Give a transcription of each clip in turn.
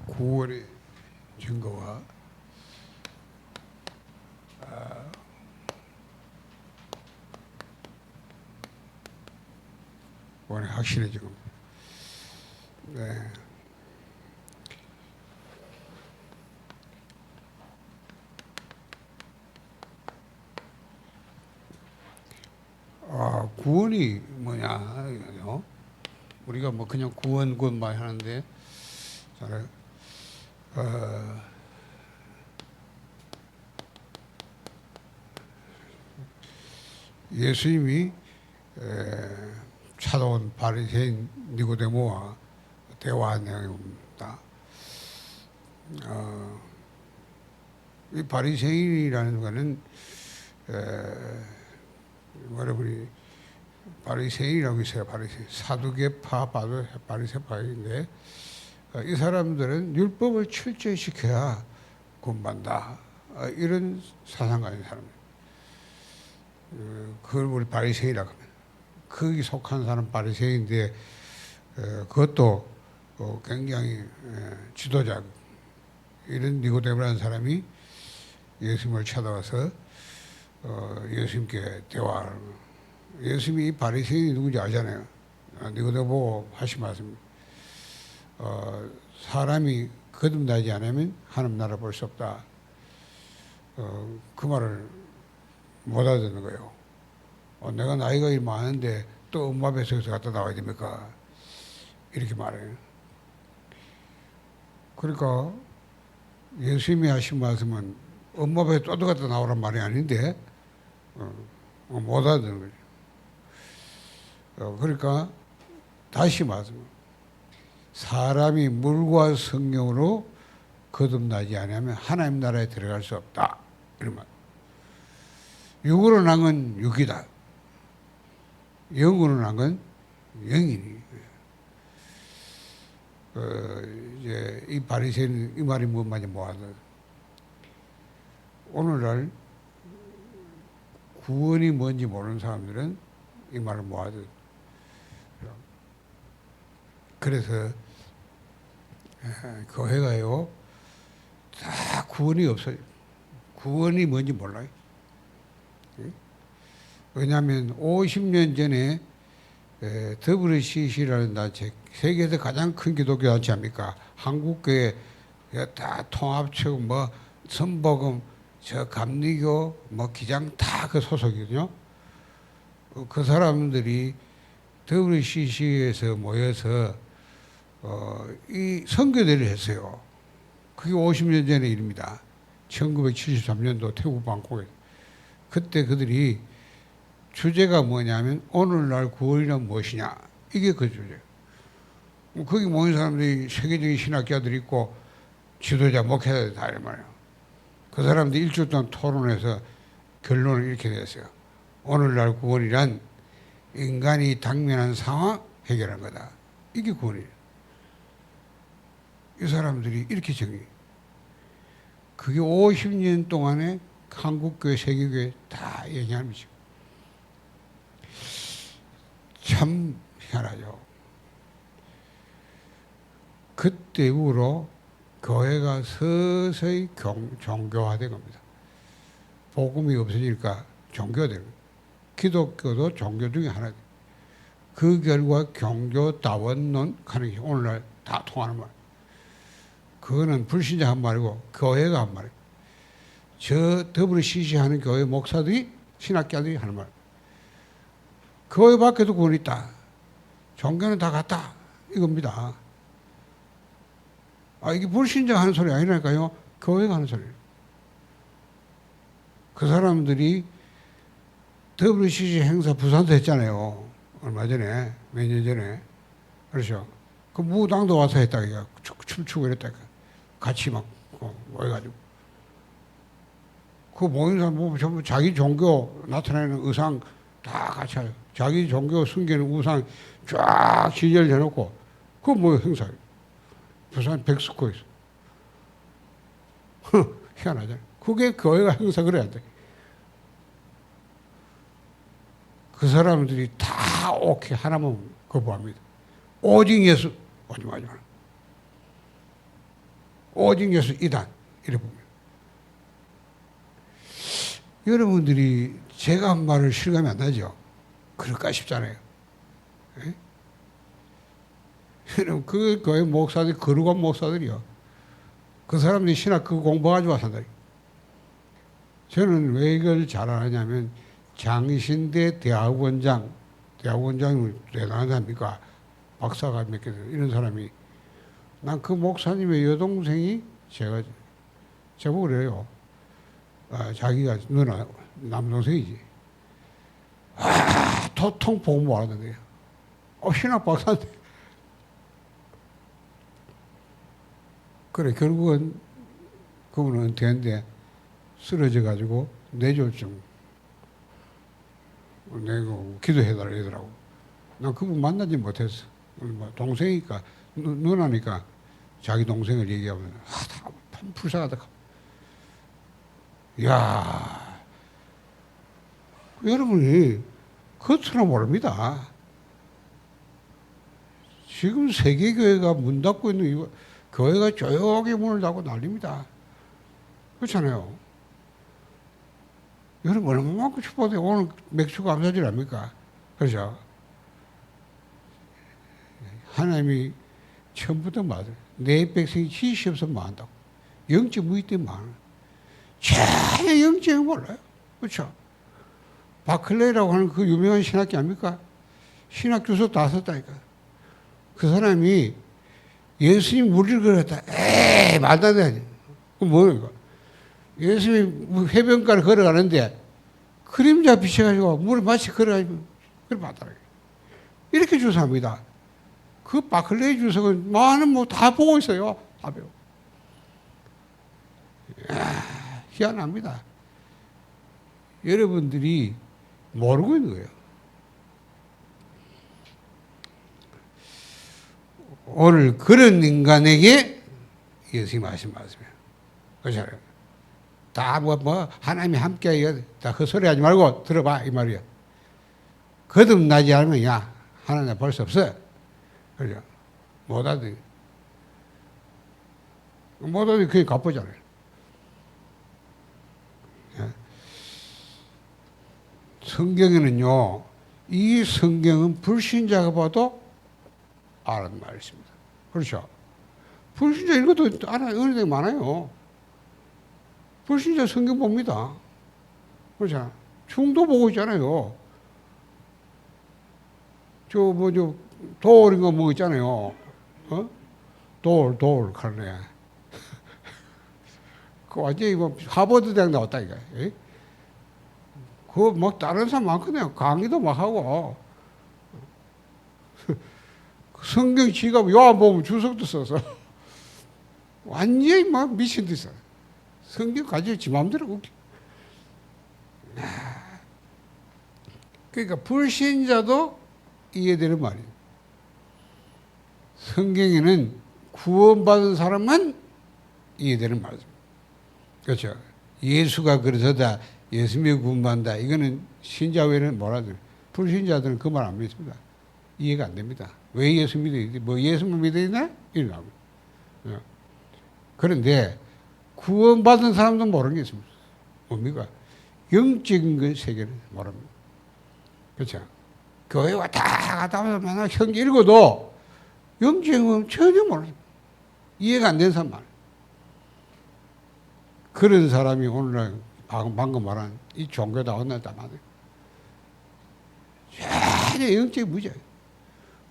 구원의 증거와 구원의 확신의 증거. 네. 구원이 뭐냐? 우리가 뭐 그냥 구원만 하는데, 예수님이 찾아온 바리새인 니고데모와 대화한 내용입니다. 이 바리새인이라는 것은 여러분이 바리새인이라고 있어요. 바리새인, 사두개파, 바리새파인데 이 사람들은 율법을 철저히 지켜야 구원받는다. 이런 사상가인 사람이에요. 그걸 우리 바리새인이라고 합니다. 거기 속한 사람 바리새인인데 그것도 굉장히 지도자, 이런 니고데모라는 사람이 예수님을 찾아와서 예수님께 대화를 하는 거예요. 예수님이 이 바리새인이 누군지 알잖아요. 니고데모 보고 하신 말씀, 사람이 거듭나지 않으면 하나님 나라 볼 수 없다. 그 말을 못 알아듣는 거예요. 내가 나이가 많은데 또 엄마 뱃속에서 갖다 나와야 됩니까? 이렇게 말해요. 그러니까 예수님이 하신 말씀은 엄마 뱃에 또 갖다 나오란 말이 아닌데 못 알아듣는 거죠. 그러니까 다시 말씀, 사람이 물과 성령으로 거듭나지 않으면 하나님 나라에 들어갈 수 없다. 이런 말. 육으로 난 건 육이다. 영으로 난 건 영이니. 이제 이 바리새인 이 말이 뭔 말인지 모아서 오늘날 구원이 뭔지 모르는 사람들은 이 말을 모아서 그래서 교회가요 다 구원이 없어요. 구원이 뭔지 몰라요. 왜냐하면 50년 전에 WCC라는 단체, 세계에서 가장 큰 기독교 단체 아닙니까? 한국교회 다 통합체고 뭐 선복음, 저 감리교, 뭐 기장 다 그 소속이거든요. 그 사람들이 WCC에서 모여서 이 선교대를 했어요. 그게 50년 전의 일입니다. 1973년도 태국 방콕에. 그때 그들이 주제가 뭐냐면 오늘날 구원이란 무엇이냐, 이게 그 주제. 거기 모인 사람들이 세계적인 신학자들이 있고 지도자, 목회자들 다 이런 말이에요. 그 사람들이 일주일 동안 토론해서 결론을 이렇게 냈어요. 오늘날 구원이란 인간이 당면한 상황 해결한 거다. 이게 구원이에요. 이 사람들이 이렇게 정의해요. 그게 50년 동안에 한국교회, 세계교회 다 얘기하는 거죠. 참 희한하죠. 그때 이후로 교회가 서서히 종교화된 겁니다. 복음이 없어지니까 종교가 되는 거예요. 기독교도 종교 중에 하나죠. 그 결과 종교다원론 하는 게 오늘날 다 통하는 말. 그거는 불신자 한 말이고 교회가 한 말이에요. 저 WCC 하는 교회 목사들이, 신학자들이 하는 말. 교회 밖에도 구원이 있다. 종교는 다 같다. 이겁니다. 이게 불신자가 하는 소리 아니라니까요. 교회가 하는 소리예요. 그 사람들이 WCC 행사 부산에서 했잖아요. 얼마 전에, 몇 년 전에. 그렇죠. 그 무당도 와서 했다. 춤추고 이랬다. 같이 막 모여가지고. 그 모인 사람 보면 전부 자기 종교 나타내는 의상 다 같이 하요. 자기 종교 숨기는 우상 쫙 지절해놓고, 그거 뭐 행사예요. 부산 백스코에서. 희한하잖아요. 그게 교회가 행사 그래야 돼. 그 사람들이 다 오케이 하나만 거부합니다. 오직 예수, 오지 마지 마라. 오직 예수 이단. 이래 보면. 여러분들이 제가 한 말을 실감이 안 나죠? 그럴까 싶잖아요. 예? 여러분, 그 교회 목사들, 거룩한 목사들이요. 그 사람들이 신학 그 공부가지고 산다. 저는 왜 이걸 잘 아냐면, 장신대 대학원장이 대단한 사람입니까? 박사가 몇 개 되는 이런 사람이. 난 그 목사님의 여동생이 저보고 그래요. 자기가 누나, 남동생이지. 도통 보고 하던데요. 신학 박사인데. 그래, 결국은 그분은 은퇴했는데 쓰러져가지고 뇌졸중 내고 기도해달라 이러더라고. 난 그분 만나지 못했어. 동생이니까, 누나니까 자기 동생을 얘기하면, 참 불쌍하다. 이야, 여러분이 겉으로 모릅니다. 지금 세계교회가 문 닫고 있는 이유, 교회가 조용히 문을 닫고 난립니다. 그렇잖아요. 여러분 얼마만큼 축복돼. 오늘 맥주 감사절 아닙니까? 그렇죠? 하나님이 처음부터 말해요. 내 백성이 지식이 없으면 망한다고. 영적 무의 때문에 망하는. 전혀 영적이 몰라요. 그렇죠? 바클레이라고 하는 그 유명한 신학자 아닙니까? 신학 주소 다 썼다니까. 그 사람이 예수님 무리를 걸었다. 에이, 말도 안 돼. 그 뭐예요? 예수님이 해변가를 걸어가는데 그림자 비춰가지고 물을 마치 걸어가지고 그걸 받더라고요. 이렇게 주소합니다. 그 바클레이 주석은 많은 뭐 다 보고 있어요. 다 배워. 희한합니다. 여러분들이 모르고 있는 거예요. 오늘 그런 인간에게 예수님이 말씀이에요. 그렇잖아요. 다 하나님이 함께 다 헛소리 하지 말고 들어봐 이 말이야. 거듭나지 않으면 야 하나님 볼 수 없어. 그죠? 못 하더니 그게 갚아잖아요. 성경에는요, 이 성경은 불신자가 봐도 아는 말씀입니다. 그렇죠? 불신자 이런 것도 아는 게 많아요. 불신자 성경 봅니다. 그렇죠? 중도 보고 있잖아요. 돌인 거 뭐 있잖아요. 돌, 칼레. 그 완전히 하버드 대학 나왔다니까. 그거 뭐 다른 사람 많거든요. 강의도 막 하고. 성경 지가 요한복음 주석도 써서. 완전히 막 미친 듯이. 성경 가지고 지 마음대로 웃겨. 그러니까 불신자도 이해되는 말이에요. 성경에는 구원받은 사람만 이해되는 말입니다. 그렇죠? 예수가 그러서다 예수님이 구원받는다. 이거는 신자 외에는 뭐라 해요? 불신자들은 그 말 안 믿습니다. 이해가 안 됩니다. 왜 예수 믿어야지? 뭐 예수만 믿어야나? 이러고. 그런데 구원받은 사람도 모르는 게 있습니다. 뭡니까? 영적인 그 세계를 모릅니다. 그렇죠? 교회 왔다 갔다 하면 형제 읽어도 영적인 건 전혀 모릅니다. 이해가 안 되는 사람 많아요. 그런 사람이 오늘날 방금 말한 이 종교다 혼났다 말이에요. 전혀 영적인 무지예요.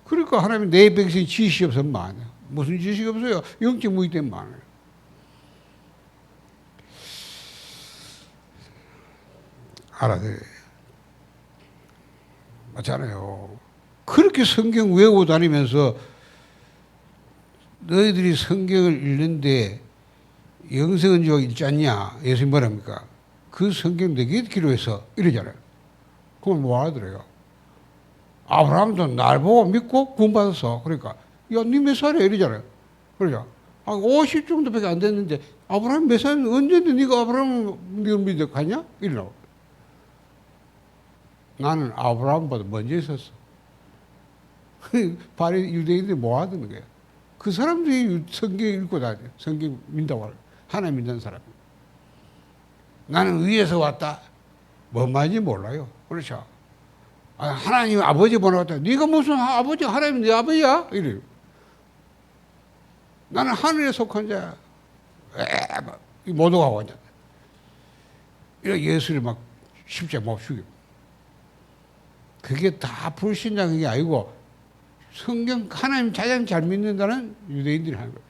그러니까 하나님이 내 백성이 지식이 없으면 많아요. 무슨 지식이 없어요? 영적 무지 때문에 많아요. 알아들어요. 맞잖아요. 그렇게 성경 외우고 다니면서 너희들이 성경을 읽는데 영생은 줄 읽지 않냐? 예수님 뭐랍니까? 그 성경 내게 기록해서 이러잖아요. 그건 뭐 하더래요? 아브라함도 날 보고 믿고 구원받았어. 그러니까 야, 니 몇 살이야? 이러잖아요. 그러죠? 50 정도밖에 안 됐는데 아브라함 몇 살인데 언제인데 네가 아브라함 네가 믿어 가냐? 이러라고. 나는 아브라함보다 먼저 있었어. 바리 유대인들이 뭐 하던 거야? 그 사람들이 성경 읽고 다녀. 성경 믿다고 하는 하나님 믿는 사람. 나는 위에서 왔다. 뭔 말인지 몰라요. 그렇죠. 하나님 아버지 보러 왔다. 네가 무슨 아버지, 하나님 네 아버지야? 이래요. 나는 하늘에 속한 자야. 모독하고 앉았다. 이래 예수를 막 십자가 못 죽여. 그게 다 불신자인 게 아니고 성경 하나님 가장 잘 믿는다는 유대인들이 하는 거예요.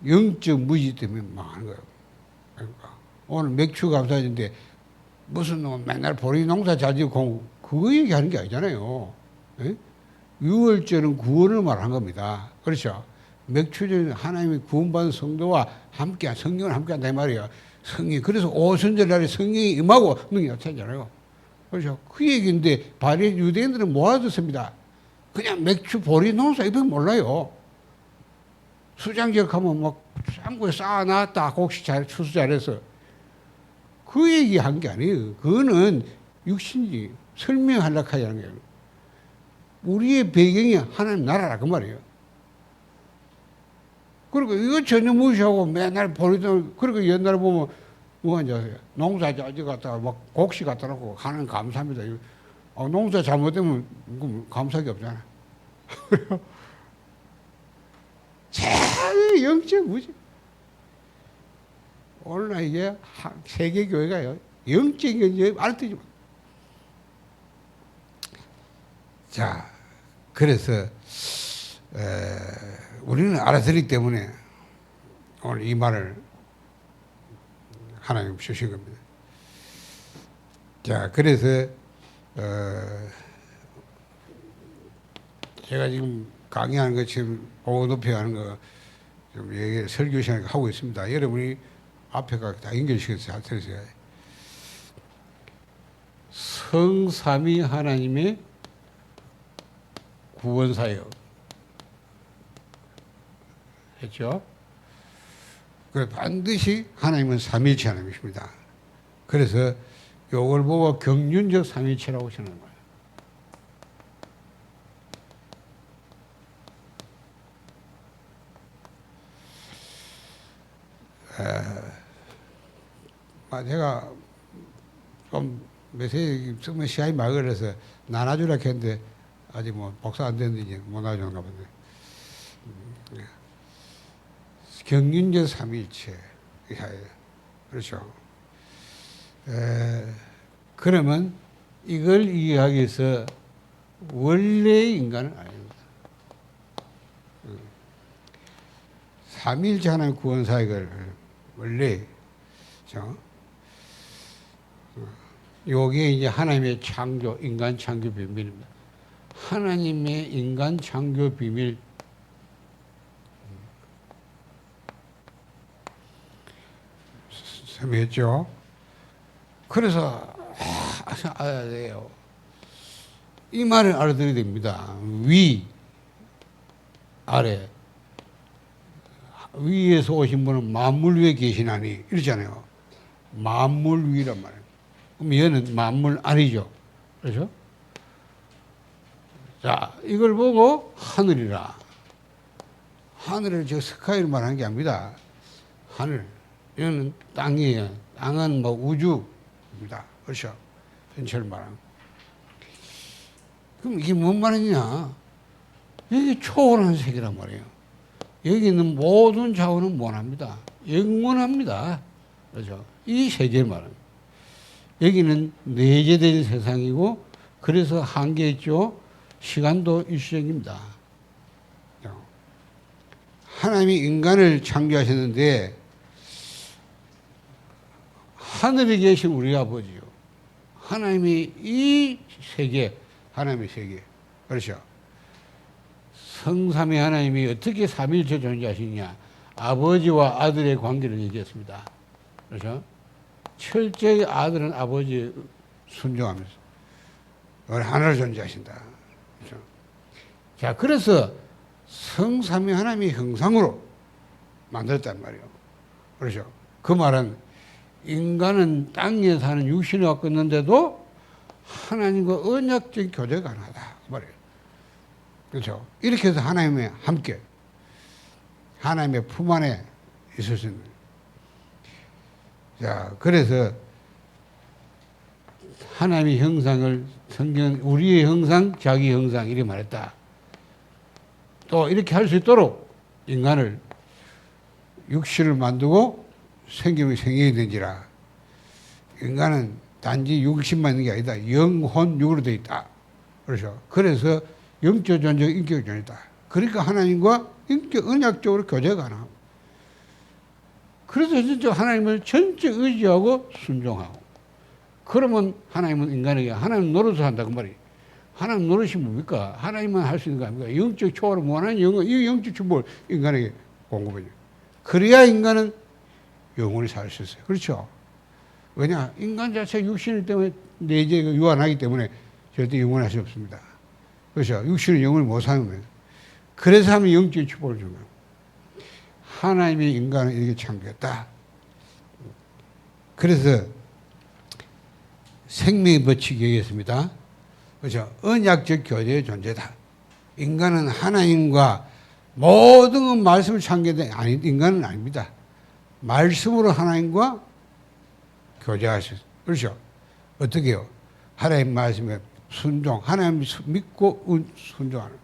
영적 무지 때문에 망하는 거예요. 그러니까 오늘 맥주 감사절인데 무슨 놈 맨날 보리 농사 잘 지고 그거 얘기하는 게 아니잖아요. 에? 유월절은 구원을 말한 겁니다. 그렇죠? 맥주절은 하나님이 구원받은 성도와 함께 성령을 함께 한다 이 말이에요. 성령. 그래서 오순절날에 성령이 임하고 능력이 나타나잖아요. 그렇죠? 그 얘기인데 바리 유대인들은 뭐 알아듣습니다. 그냥 맥주 보리 농사 이거 몰라요. 수장절 가면 막 쌍구에 쌓아놨다. 곡식 잘 추수 잘해서 그 얘기한 게 아니에요. 그거는 육신이 설명하려고 하자는 거예요. 우리의 배경이 하나님 나라라 그 말이에요. 그리고 이거 전혀 무시하고 맨날 보리도 그리고 옛날에 보면 뭐가 이제 농사 잘 갖다가 막 곡식 갖다 놓고 하나님 감사합니다. 농사 잘못되면 감사하기 없잖아. 제일 영적 무지. 오늘날 이게 세계 교회가요 영적인 게 알뜰지. 자, 그래서 우리는 알아들기 때문에 오늘 이 말을 하나님 주신 겁니다. 자, 그래서 제가 지금 강의하는 거 지금 보고 높여 하는 거 좀 얘기 설교 시간에 하고 있습니다. 여러분이 앞에가 다 연결시켜서 잘 들으세요. 성삼위 하나님의 구원사역 했죠. 그래 반드시 하나님은 삼위일체 하나님이십니다. 그래서 요걸 보고 경륜적 삼위일체라고 전하는 거예요. 제가 좀 메시지 쓰면 시간이 많이 걸려서 나눠주라 했는데 아직 뭐 복사 안 됐는데 이제 못 나눠줬나 본데. 경륜적 삼위일체 그렇죠. 그러면 이걸 이해하기 위해서 원래의 인간은 아닙니다. 삼위일체 하나님 구원사역을 원래 요게 이제 하나님의 창조, 인간 창조 비밀입니다. 하나님의 인간 창조 비밀. 했죠. 그래서 알아야 돼요. 이 말을 알아들어야 됩니다. 위, 아래. 위에서 오신 분은 만물 위에 계시나니 이러잖아요. 만물 위란 말이에요. 그럼 얘는 만물 아니죠. 그렇죠? 자, 이걸 보고 하늘이라. 하늘을 저 스카이를 말하는 게 아닙니다. 하늘. 이거는 땅이에요. 땅은 뭐 우주입니다. 그렇죠? 전체를 말하는. 그럼 이게 뭔 말이냐? 이게 초월한 세계란 말이에요. 여기 있는 모든 자원은 무한합니다. 영원합니다. 그렇죠? 이 세계를 말합니다. 여기는 내재된 세상이고, 그래서 한계 있죠. 시간도 일시적입니다. 하나님이 인간을 창조하셨는데, 하늘에 계신 우리 아버지요. 하나님이 이 세계, 하나님의 세계. 그렇죠? 성삼위 하나님이 어떻게 삼위일체 존재하시느냐. 아버지와 아들의 관계를 얘기했습니다. 그렇죠? 철저히 아들은 아버지에 순종하면서 하나를 존재하신다. 그렇죠? 자, 그래서 성삼위 하나님의 형상으로 만들었단 말이에요. 그렇죠? 그 말은 인간은 땅에 사는 육신을 갖고 있는데도 하나님과 언약적 교제가 가능하다. 그 말이에요. 그렇죠? 이렇게 해서 하나님의 함께, 하나님의 품 안에 있을 수 있는. 자, 그래서 하나님의 형상을 성경 우리의 형상, 자기 형상 이렇게 말했다. 또 이렇게 할 수 있도록 인간을 육신을 만들고 생명이 생겨야 되는지라. 인간은 단지 육신만 있는 게 아니다. 영혼, 육으로 되어 있다. 그렇죠. 그래서 영적 존재, 인격 존재다. 그러니까 하나님과 인격, 언약적으로 교제가 가능하고. 그래서 진짜 하나님을 전적 의지하고 순종하고. 그러면 하나님은 인간에게 하나님 노릇을 한다 그 말이에요. 하나님 노릇이 뭡니까? 하나님만 할 수 있는 거 아닙니까? 영적 초월을 무한한 이 영적 축복을 인간에게 공급해요. 그래야 인간은 영원히 살 수 있어요. 그렇죠? 왜냐? 인간 자체가 육신이기 때문에 내재가 유한하기 때문에 절대 영원할 수 없습니다. 그렇죠? 육신은 영원히 못 사는 거예요. 그래서 하면 영적 축복을 주는 거예요. 하나님이 인간을 이렇게 창조했다. 그래서 생명의 법칙이 얘기했습니다. 그렇죠? 언약적 교제의 존재다. 인간은 하나님과 모든 말씀을 창조된 아니 인간은 아닙니다. 말씀으로 하나님과 교제할 수 있어요. 그렇죠? 어떻게 해요? 하나님 말씀에 순종, 하나님 믿고 순종하는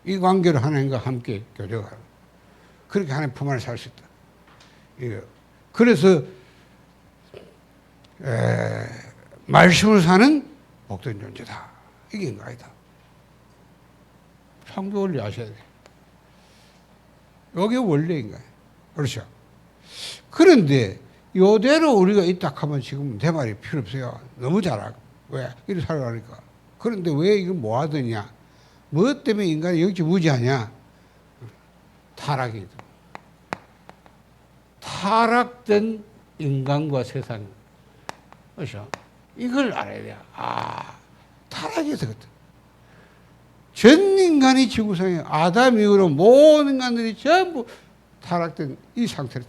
이 관계로 하나님과 함께 교제하는 그렇게 하나님 품 안에 살 수 있다. 이거. 그래서 말씀을 사는 복된 존재다. 이게 인간이다. 창조 원리 아셔야 돼. 이게 원래인가요? 그렇죠? 그런데 이대로 우리가 있다 하면 지금 내 말이 필요 없어요. 너무 잘하고. 왜? 이렇게 살아가니까. 그런데 왜 이거 뭐 하더냐? 뭐 때문에 인간이 영적 무지하냐? 타락이다. 타락된 인간과 세상. 그렇죠? 이걸 알아야 돼요. 타락해서 그렇다. 전 인간이 지구상에 아담 이후로 모든 인간들이 전부 타락된 이 상태를.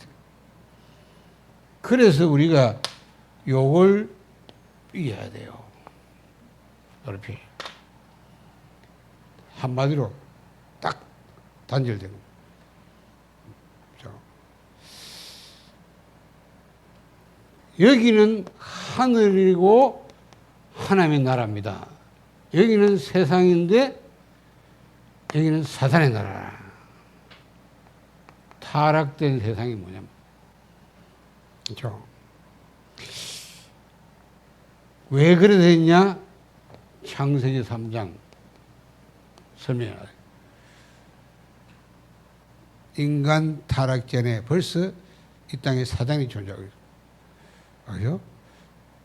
그래서 우리가 요걸 이해해야 돼요. 어렵게. 한마디로 딱 단절된 겁니다. 여기는 하늘이고 하나님의 나라입니다. 여기는 세상인데 여기는 사탄의 나라라. 타락된 세상이 뭐냐면, 그렇죠? 왜 그래 됐냐? 창세기 3장 설명해요. 인간 타락 전에 벌써 이 땅에 사단이 존재하고 있어요. 그죠?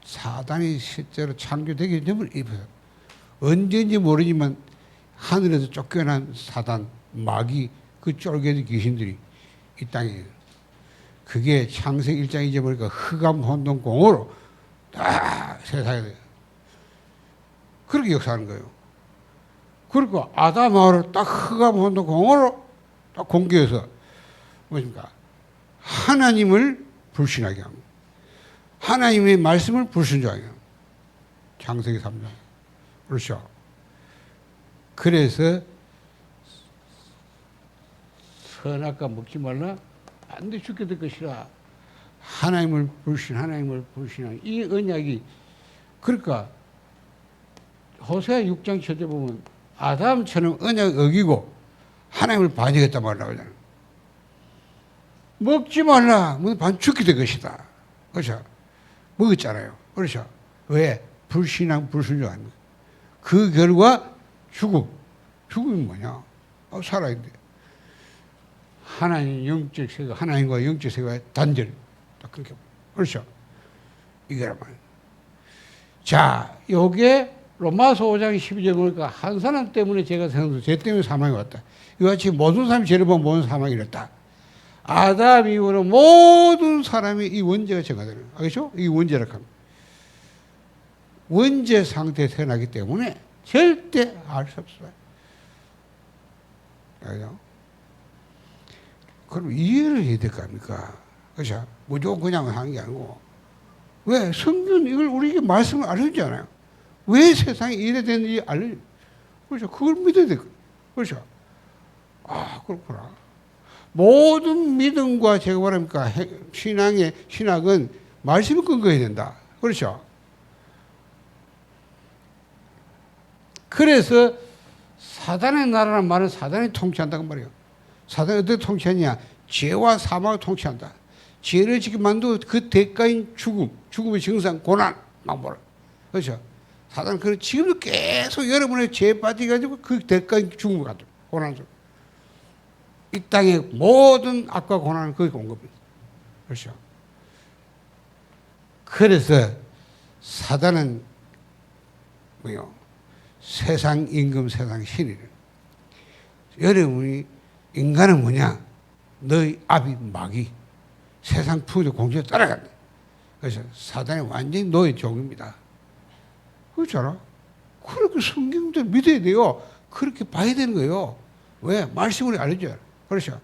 사단이 실제로 창조되기 전에 언제인지 모르지만 하늘에서 쫓겨난 사단, 마귀, 그 쫄개들 귀신들이 이 땅에 그게 창세기 1장 이제 보니까 흑암 혼돈 공으로 다 세상에 그렇게 역사하는 거예요. 그리고 아담하고 딱 흑암 혼돈 공으로 딱 공개해서 뭐십니까? 하나님을 불신하게 합니다. 하나님의 말씀을 불순종하게 합니다. 창세기 3장. 그렇죠? 그래서 선악과 먹지 말라. 안 돼 죽게 될 것이라. 하나님을 불신하는 이 언약이 그러니까 호세아 6장 첫째 보면 아담처럼 언약 어기고 하나님을 반역했단 말이라고 하잖아요. 먹지 말라. 반 죽게 될 것이다. 그렇죠? 먹었잖아요. 그렇죠? 왜? 불순종한 거예요. 그 결과 죽음. 죽음이 뭐냐? 살아야 돼. 하나님 영적 세계, 하나님과 영적 세계의 단절. 딱 그렇게. 그렇죠? 이거란 말이에요. 자, 요게 로마서 5장 12절 보니까 한 사람 때문에 제가 생각해서 죄 때문에 사망이 왔다. 이와 같이 모든 사람이 죄를 보면 모든 사망이 이랬다. 아담 이후로 모든 사람이 이 원죄가 정하되는 거예요. 알겠죠? 이 원죄라고 합니다. 원죄 상태에 태어나기 때문에 절대 알 수 없어요. 알죠? 그럼 이해를 해야 될 거 아닙니까? 그렇죠? 무조건 그냥 하는 게 아니고. 왜? 성경 이걸 우리에게 말씀을 알려주잖아요. 왜 세상이 이래 됐는지 알려줘. 그렇죠? 그걸 믿어야 될 거예요. 그렇죠? 아, 그렇구나. 모든 믿음과 제가 말합니까? 신학은 말씀을 근거해야 된다. 그렇죠? 그래서 사단의 나라는 말은 사단이 통치한다고 말이에요. 사단이 어떻게 통치하냐? 죄와 사망을 통치한다. 죄를 지게 만들고 그 대가인 죽음의 증상, 고난, 막 뭐라. 그렇죠? 사단은 지금도 계속 여러분의 죄에 빠져가지고 그 대가인 죽음을 가지고, 고난을 주고. 이 땅의 모든 악과 고난은 거기서 온 겁니다. 그렇죠? 그래서 사단은 뭐요? 세상 임금, 세상 신이래. 여러분이 인간은 뭐냐? 너희 아비 마귀, 세상 풍조 공주에 따라간다. 그래서 사단이 완전히 너의 종입니다. 그렇잖아. 그렇게 성경도 믿어야 돼요. 그렇게 봐야 되는 거예요. 왜? 말씀으로 알려줘요. 그렇죠.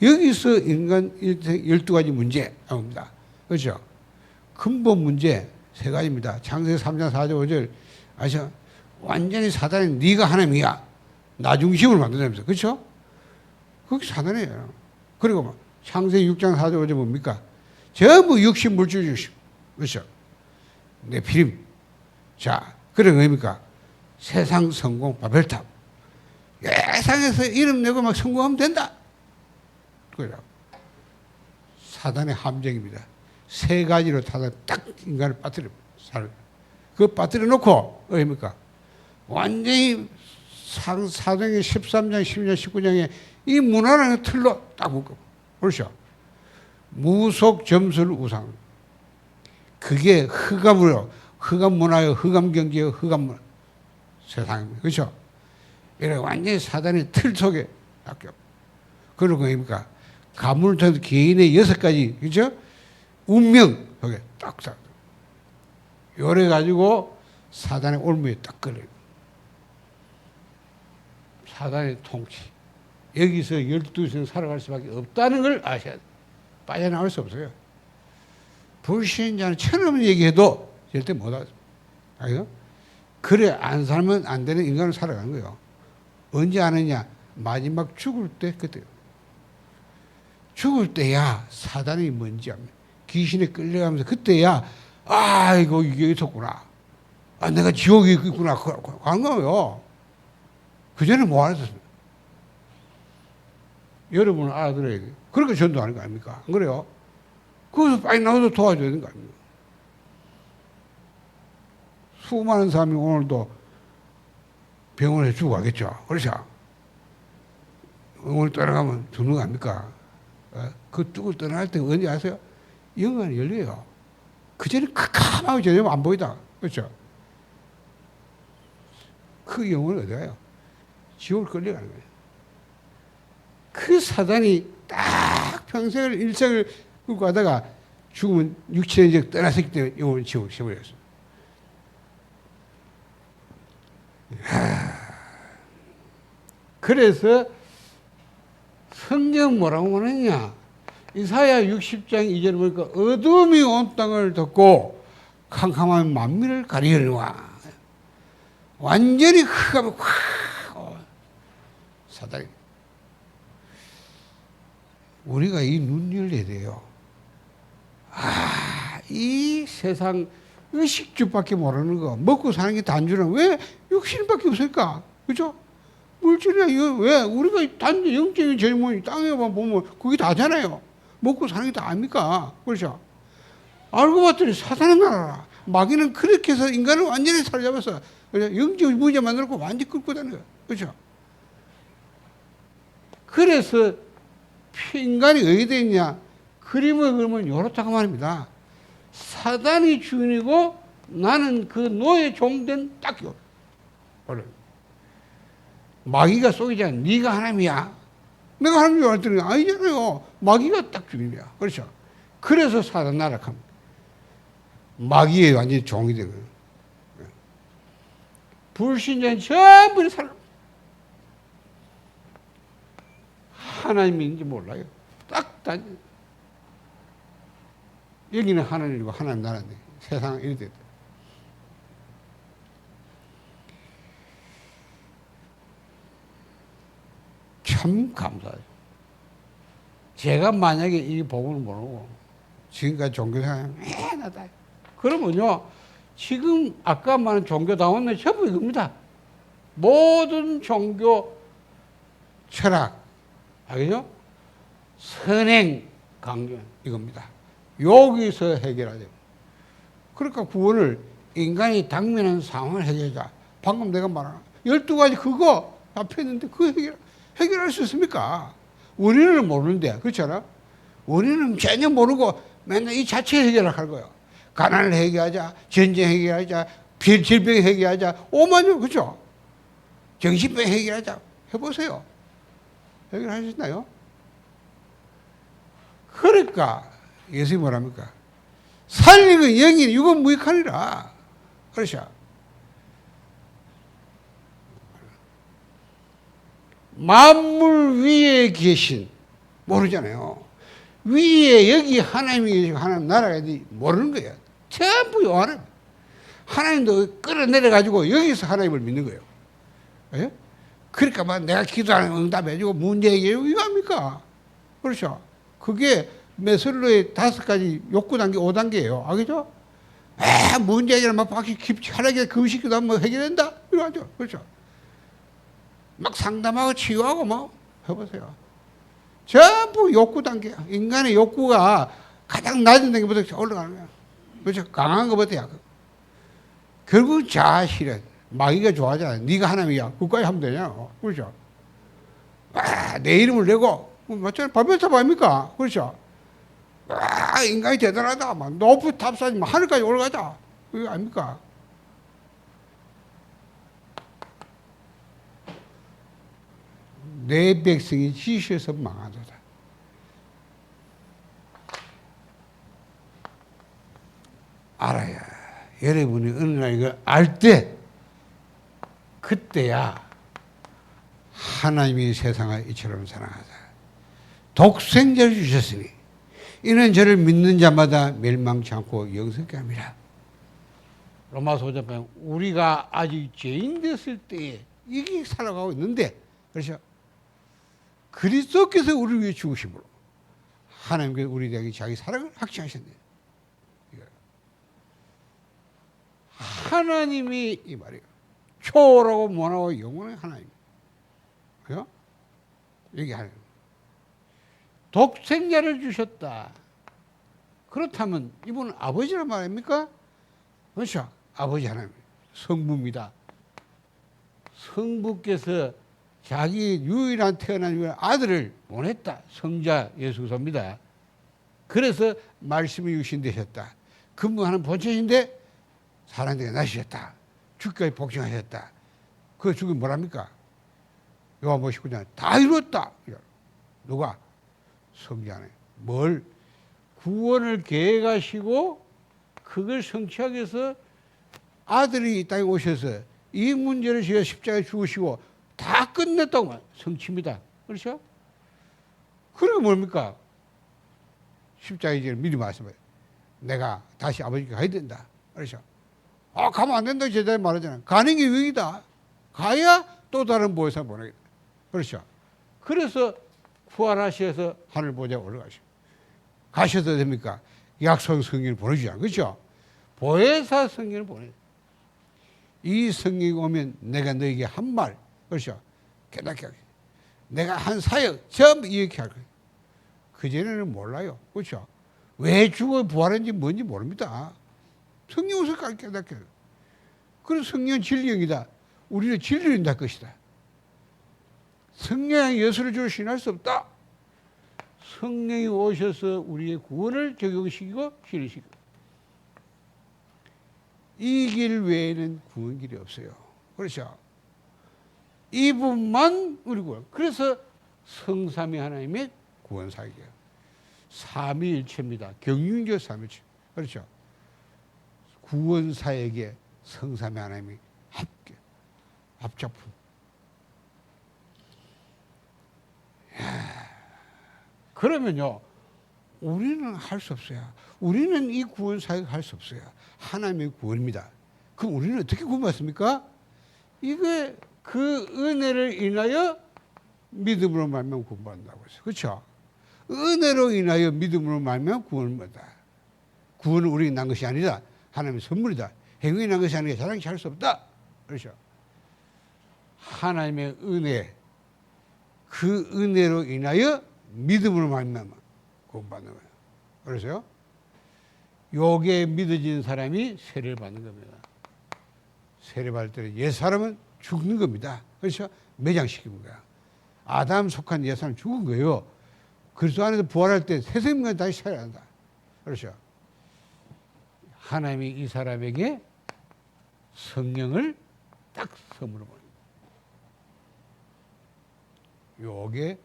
여기서 인간 12가지 문제 나옵니다. 그렇죠. 근본 문제 3가지입니다. 창세기 3장 4절 5절 아시죠? 완전히 사단이 네가 하나님이야. 나 중심으로 만든다면서. 그렇죠? 그게 사단이에요. 그리고 뭐 창세기 6장 4절 5절 뭡니까? 전부 육신 물질 중심. 그렇죠? 네피림. 자, 그런 의미입니까? 세상 성공 바벨탑. 세상에서 이름 내고 막 성공하면 된다. 그죠? 사단의 함정입니다. 3가지로 사단 딱 인간을 빠뜨려. 그거 빠뜨려 놓고, 의미입니까? 완전히 사도행전 13장, 16장, 19장에 이 문화라는 틀로 딱 묶어. 그렇죠? 무속 점술 우상. 그게 흑암으로, 흑암 문화요, 흑암 경제요, 흑암 문화. 세상입니다. 그렇죠? 이래 완전히 사단의 틀 속에 낚여. 그런 거 아닙니까? 가물통 개인의 6가지, 그죠? 운명, 거기에 딱, 요래 가지고 사단의 올무에 딱 걸려요. 사단의 통치. 여기서 12생 살아갈 수밖에 없다는 걸 아셔야 돼요. 빠져나올 수 없어요. 불신자는 천없는 얘기해도 절대 못 하죠. 알죠? 그래, 안 살면 안 되는 인간을 살아가는 거예요. 언제 아느냐? 마지막 죽을 때, 그때요. 죽을 때야 사단이 뭔지 압니다. 귀신에 끌려가면서 그때야, 이거 이게 있었구나. 내가 지옥에 있구나. 그런 거예요. 그전에 뭐 안 했었어요. 여러분은 알아들어야 돼요. 그렇게 전도하는 거 아닙니까? 안 그래요? 거기서 빨리 나와서 도와줘야 되는 거 아닙니까? 수많은 사람이 오늘도 병원에 죽어 가겠죠. 그렇죠? 오늘 떠나가면 죽는 거 아닙니까? 그 죽을 떠날 때 언제 아세요? 영안이 열려요. 그전에 캄캄하고 전혀 안 보이다. 그렇죠? 그 영혼은 어디 가요? 지옥을 끌려가는 거예요. 그 사단이 딱 평생을 일생을 끌고 가다가 죽으면 육체는 이제 떠났기 때문에 영혼은 지옥을 세버렸어요. 그래서 성경 뭐라고 하느냐? 이사야 60장 2절 보니까 어둠이 온 땅을 덮고 캄캄한 만민을 가리려니와. 완전히 흑암이 확 사단이. 우리가 이 눈 열려야 돼요. 이 세상 의식주밖에 모르는 거, 먹고 사는 게 단주는 왜 육신밖에 없을까? 그죠? 물질이야, 이거 왜? 우리가 단지 영적인 젊은이 땅에만 보면 그게 다잖아요. 먹고 사는 게 다 아닙니까? 그렇죠? 알고 봤더니 사단의 나라라. 마귀는 그렇게 해서 인간을 완전히 사로잡아서 영적인 무죄 만들고 완전히 끌고 다는 거예요. 그렇죠? 그래서 인간이 어디 돼 있냐? 그림을 그리면 이렇다고 말입니다. 사단이 주인이고 나는 그 노예 종된 딱 요. 마귀가 속이잖아. 네가 하나님이야. 내가 하나님이야 했더니 아니잖아요. 마귀가 딱 주인이야. 그렇죠? 그래서 사단 나락합니다. 마귀의 완전히 종이 된 거예요. 불신자는 전부 사람. 하나님인지 몰라요. 딱 여기는 하나님이고 하나님 나라인데 세상은 이리 됐다. 참 감사해요. 제가 만약에 이 복음을 모르고 지금까지 종교생활 맨 하다 그러면요, 지금 아까 말한 종교다원은 전부 이겁니다. 모든 종교 철학, 알겠죠? 선행 강조 이겁니다. 여기서 해결하죠. 그러니까 구원을 인간이 당면한 상황을 해결하자. 방금 내가 말한 12가지 그거 앞에있는데 그거 해결할 수 있습니까? 원인을 모르는데, 그렇잖아? 원인은 전혀 모르고 맨날 이 자체 해결할 거예요. 가난을 해결하자, 전쟁 해결하자, 질병 해결하자, 오만요, 그렇죠? 정신병 해결하자. 해보세요. 해결할 수 있나요? 그러니까 예수님이 뭐랍니까? 살리는 영이 육은 무익하니라. 그렇죠? 만물 위에 계신, 모르잖아요. 위에 여기 하나님이 계시고 하나님 나라가 있는지 모르는 거예요. 전부 요한은 하나님도 끌어내려가지고 여기서 하나님을 믿는 거예요. 예? 그러니까 막 내가 기도하는 응답해주고 문제 해결해주고 이거 합니까? 그렇죠? 그게 메슬로의 5가지 욕구 단계, 5단계예요. 알겠죠? 문제 해결 막 박시 깊이 하나님께 금식기도 하면 해결된다? 이거 하죠. 그렇죠? 막 상담하고 치유하고 뭐 해보세요. 전부 욕구 단계야. 인간의 욕구가 가장 낮은 단계부터 올라가는 거야. 그렇죠? 강한 것부터 약한. 결국 자아실현. 마귀가 좋아하잖아. 네가 하나님이야. 그까지 하면 되냐. 그렇죠? 내 이름을 내고, 맞잖아요. 발표탑 아닙니까? 그렇죠? 인간이 대단하다. 막 높이 탑사지, 막 하늘까지 올라가자. 그거 아닙니까? 내 백성이 지시해서 망하도다. 알아야. 여러분이 어느 날 이걸 알 때, 그때야 하나님이 세상을 이처럼 사랑하사 독생자를 주셨으니 이는 저를 믿는 자마다 멸망치 않고 영생케 합니다. 로마서 5장 보면 우리가 아직 죄인 됐을 때에 이게 살아가고 있는데, 그렇죠? 그리스도께서 우리를 위해 죽으심으로 하나님께서 우리에게 자기 사랑을 확증하셨네요. 하나님이 이 말이에요. 초월하고 무한하고 영원한 하나님. 그죠? 여기 하나님. 독생자를 주셨다. 그렇다면 이분은 아버지란 말입니까? 그렇죠? 아버지 하나님. 성부입니다. 성부께서 자기 유일한 태어난 아들을 보냈다. 성자 예수 그리스도입니다. 그래서 말씀이 육신 되셨다. 근무하는 본체인데 사람들에게 나시셨다. 죽기까지 복종하셨다. 그 죽이 뭐랍니까? 요한복음 19장 다 이뤘다. 누가? 성자 안에. 뭘? 구원을 계획하시고 그걸 성취하기 위해서 아들이 이 땅에 오셔서 이 문제를 지어 십자가에 죽으시고 다 끝냈다고 말. 성취입니다. 그렇죠? 그러게 뭡니까? 십자가에 이제 미리 말씀해요. 내가 다시 아버지께 가야 된다. 그렇죠? 가면 안 된다. 제자에 말하잖아요. 가는 게 유익이다. 가야 또 다른 보혜사 보내겠다. 그렇죠? 그래서 부활하셔서 하늘 보좌에 올라가시고. 가셔도 됩니까? 약속 성경을 보내주잖아요. 그렇죠? 보혜사 성경을 보내요. 이 성경이 오면 내가 너에게 한 말, 그렇죠? 깨닫게 하겠다. 내가 한 사역 전부 이렇게 할 거예요. 그전에는 몰라요. 그렇죠? 왜 죽어 부활한지 뭔지 모릅니다. 성경에서 깨닫게 해요. 그래서 성경은 진리형이다. 우리는 진리를 인도할 것이다. 성령이 예수를 주로 신할 수 없다. 성령이 오셔서 우리의 구원을 적용시키고 실현시키고. 이 길 외에는 구원 길이 없어요. 그렇죠? 이분만 우리 구원. 그래서 성삼위 하나님의 구원 사역이에요. 삼위일체입니다. 경륜적 삼위일체. 그렇죠? 구원 사역에 성삼위 하나님이 합작품. 그러면요, 우리는 할 수 없어요. 우리는 이 구원 사역을 할 수 없어요. 하나님의 구원입니다. 그럼 우리는 어떻게 구원받습니까? 이게 그 은혜를 인하여 믿음으로 말면 구원받는다고 했어요. 그렇죠? 은혜로 인하여 믿음으로 말면 구원을 받다. 구원은 우리에게 난 것이 아니다. 하나님의 선물이다. 행위에 난 것이 아니라 자랑이 할 수 없다. 그렇죠? 하나님의 은혜, 그 은혜로 인하여 믿음으로 말면 구원받는 거예요. 그래서요, 요게 믿어진 사람이 세례를 받는 겁니다. 세례 받을 때 옛사람은 죽는 겁니다. 그렇죠? 매장시키는 거야. 아담 속한 옛사람은 죽은 거예요. 그리스도 안에서 부활할 때 새 생명을 다시 살아야 한다. 그렇죠? 하나님이 이 사람에게 성령을 딱 선물로 보내요. 요게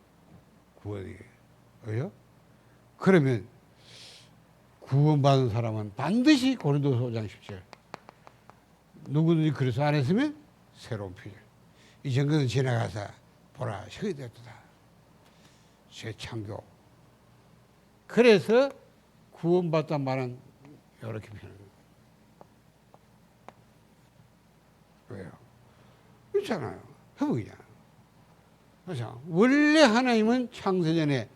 구원이에요. 그렇죠? 그러면 구원받은 사람은 반드시 고린도서 5장 10절 누구든지 그리스도 안에 있으면 새로운 피조. 이전 것은 지나가서 보라 새가 되었다. 새 창조. 그래서 구원받다 말은 이렇게 표현합니다. 왜요? 그렇잖아요. 회복이잖아요. 그렇죠? 원래 하나님은 창세전에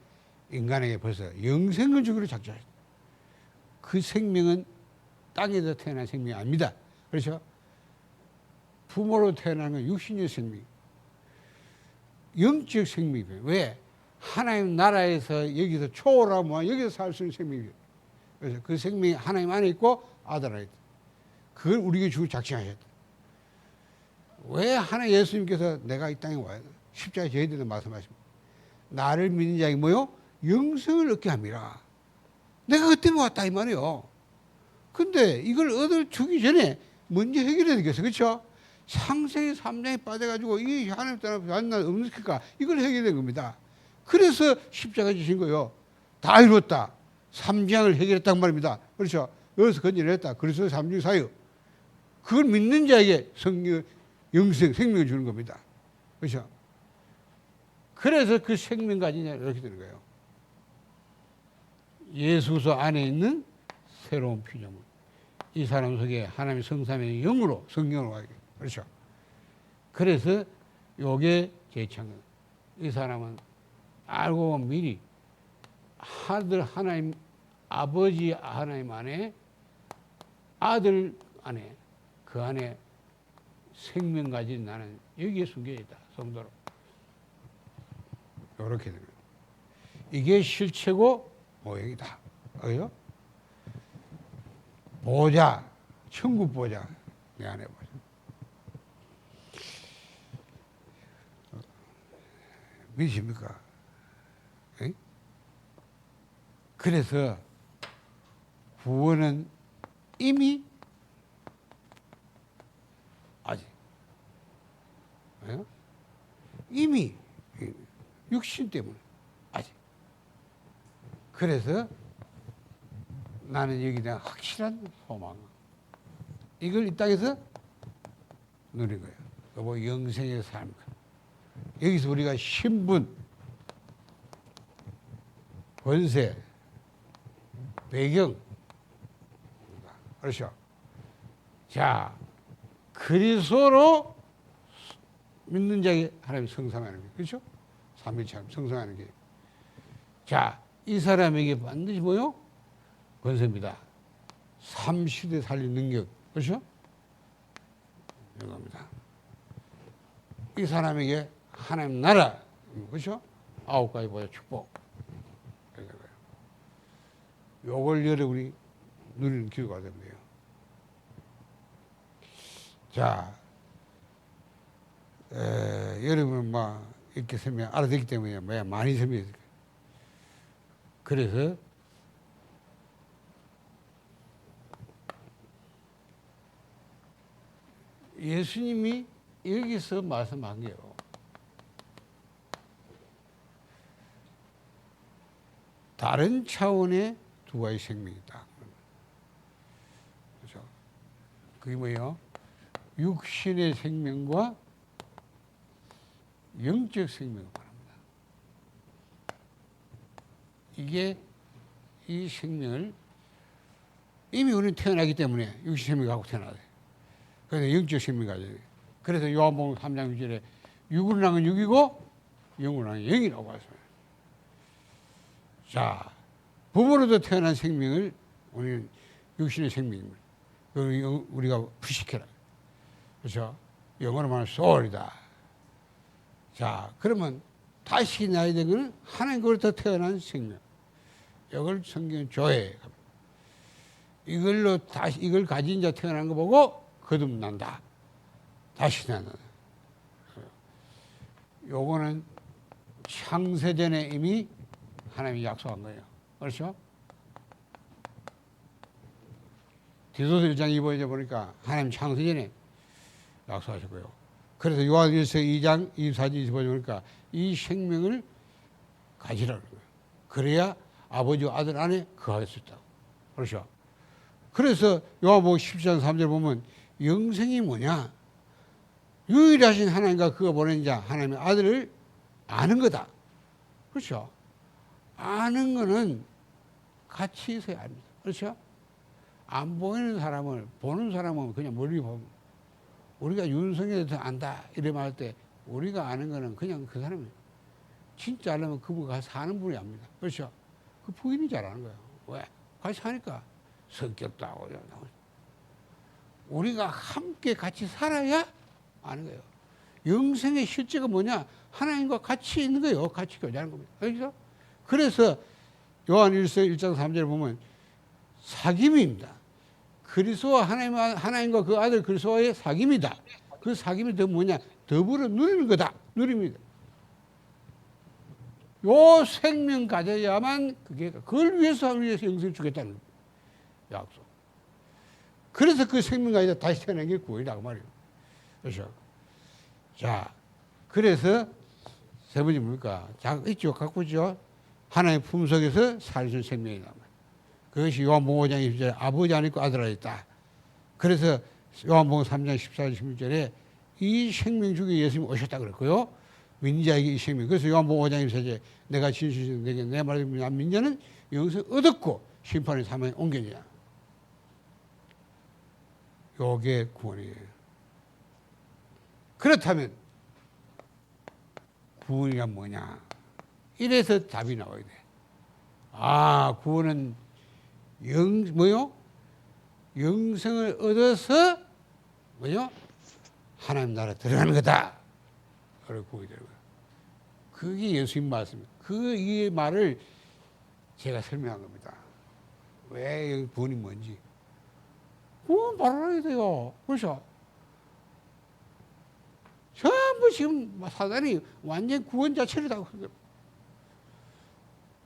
인간에게 벌써 영생을 주기로 작정했어요. 그 생명은 땅에서 태어난 생명이 아닙니다. 그렇죠? 부모로 태어난 건 육신의 생명. 영적 생명이에요. 왜? 하나님 나라에서 여기서 초월하면 여기서 살 수 있는 생명이에요. 그래서 그 생명이 하나님 안에 있고 아들 안에 있다. 그걸 우리에게 주고 작정하셨다. 왜 하나 예수님께서 내가 이 땅에 와야 돼? 십자가에 져야 된다 말씀하십니다. 나를 믿는 자에게 뭐요? 영생을 얻게 함이라. 내가 그 때문에 왔다 이 말이에요. 근데 이걸 얻어주기 전에 먼저 해결해야 되겠어. 그렇죠? 상생의 3장에 빠져가지고 이 하나님 따라 만나 없으니까 이걸 해결된 겁니다. 그래서 십자가 지신 거예요. 다 이뤘다. 3장을 해결했단 말입니다. 그렇죠? 여기서 건져냈다. 그래서 3중 사유. 그걸 믿는 자에게 성령, 영생, 생명을 주는 겁니다. 그렇죠? 그래서 그 생명 가지냐 이렇게 되는 거예요. 예수서 안에 있는 새로운 피조물. 이 사람 속에 하나님의 성삼의 영으로 성령으로 가게. 그렇죠? 그래서 요게 재창. 이 사람은 알고 보면 미리 아들 하나님 아버지 하나님 안에 아들 안에 그 안에 생명 가진 나는 여기에 숨겨 있다. 성도로. 이렇게 됩니다. 이게 실체고 모형이다. 그죠? 보자, 천국 보자, 내 안에 보자. 믿으십니까? 에? 그래서 구원은 이미 아직 이미 육신 때문에 아직. 그래서 나는 여기에 대한 확실한 소망. 이걸 이 땅에서 누린 거예요. 뭐 영생의 삶. 여기서 우리가 신분, 권세, 배경. 그렇죠? 자, 그리스도로 믿는 자에게 하나님 성삼하는 게, 그렇죠? 삼위참 성삼하는 게. 자, 이 사람에게 반드시 뭐요? 권세입니다. 3시대 살릴 능력. 그렇죠? 이겁니다. 이 사람에게 하나님 나라. 그렇죠? 9가지 보좌 축복. 요걸 여러분이 누리는 기회가 됩니다. 자, 여러분 이렇게 설명 알아듣기 때문에 많이 설명했어요. 그래서 예수님이 여기서 말씀한 게요. 다른 차원의 두 가지 생명이다. 그렇죠? 그게 뭐예요? 육신의 생명과 영적 생명을 말합니다. 이게 이 생명을 이미 우리는 태어나기 때문에 육신 생명을 갖고 태어나야 돼. 그래서 영적 생명을 가져야 돼. 그래서 요한복음 3장 6절에 육으로 난 건 육이고 영원한 영이라고 하십니다. 자, 부모로부터 태어난 생명을 우리는 육신의 생명입니다. 우리가 부식해라. 그렇죠? 영어로 말하면 soul이다. 자, 그러면 다시 나야 되는 것은 하나님으로부터 태어난 생명. 이걸 성경 조회. 이걸로 다시 이걸 가진 자 태어난 거 보고 거듭난다. 다시 태어난다. 요거는 창세전에 이미 하나님이 약속한 거예요. 그렇죠? 디도서 1장 2절에 보니까 하나님 창세전에 약속하셨고요. 그래서 요한일서 2장 24절 25절 보니까 이 생명을 가지라는 거예요. 그래야 아버지와 아들 안에 거할 수 있다고. 그렇죠? 그래서 요한복음 17장 3절 보면 영생이 뭐냐? 유일하신 하나님과 그가 보낸 자 하나님의 아들을 아는 거다. 그렇죠? 아는 거는 같이 있어야 합니다. 그렇죠? 안 보이는 사람을 보는 사람은 그냥 멀리 보면 우리가 윤석열에 대해서 안다 이래 말할 때 우리가 아는 거는 그냥 그 사람이 진짜 알려면 그분과 같이 사는 분이 압니다. 그렇죠? 그 부인이 잘 아는 거예요. 왜? 같이 사니까 성격도 하고 우리가 함께 같이 살아야 아는 거예요. 영생의 실제가 뭐냐? 하나님과 같이 있는 거예요. 같이 교제하는 겁니다. 그렇죠? 그래서 요한일서 1장 3절에 보면 사귐입니다. 그리스도와 하나님과 그 아들 그리스도와의 사귐이다. 그 사귐이 더 뭐냐? 더불어 누리는 거다. 누립니다. 요 생명 가져야만 그걸 위해서 영생 주겠다는 약속. 그래서 그 생명 가지고 다시 태어난 게 구원이라고 말이에요. 그렇죠? 자, 그래서 세 번째 뭡니까? 자, 있죠? 갖고 있죠? 하나님의 품속에서 살아있는 생명이다. 그것이 요한복음 5장 20절에 아버지 안에 있고 아들 안에 있다. 그래서 요한복음 3장 14절 16절에 이 생명 중에 예수님이 오셨다 그랬고요. 민자에게 이 생명. 그래서 요한복음 5장 24절에 내가 진실로 내게 내 말을 믿는 자는 영생 얻었고 심판의 사망에 옮겨지냐. 요게 구원이에요. 그렇다면 구원이가 뭐냐? 이래서 답이 나와야 돼. 아, 구원은 영생을 얻어서 하나님 나라에 들어가는 거다. 그렇게 구원이 되는 거예요. 그게 예수님 말씀입니다. 이 말을 제가 설명한 겁니다. 왜 구원이 뭔지. 구원 바로 알아야 돼요. 그렇죠? 전부 지금 사단이 완전 구원 자체를 다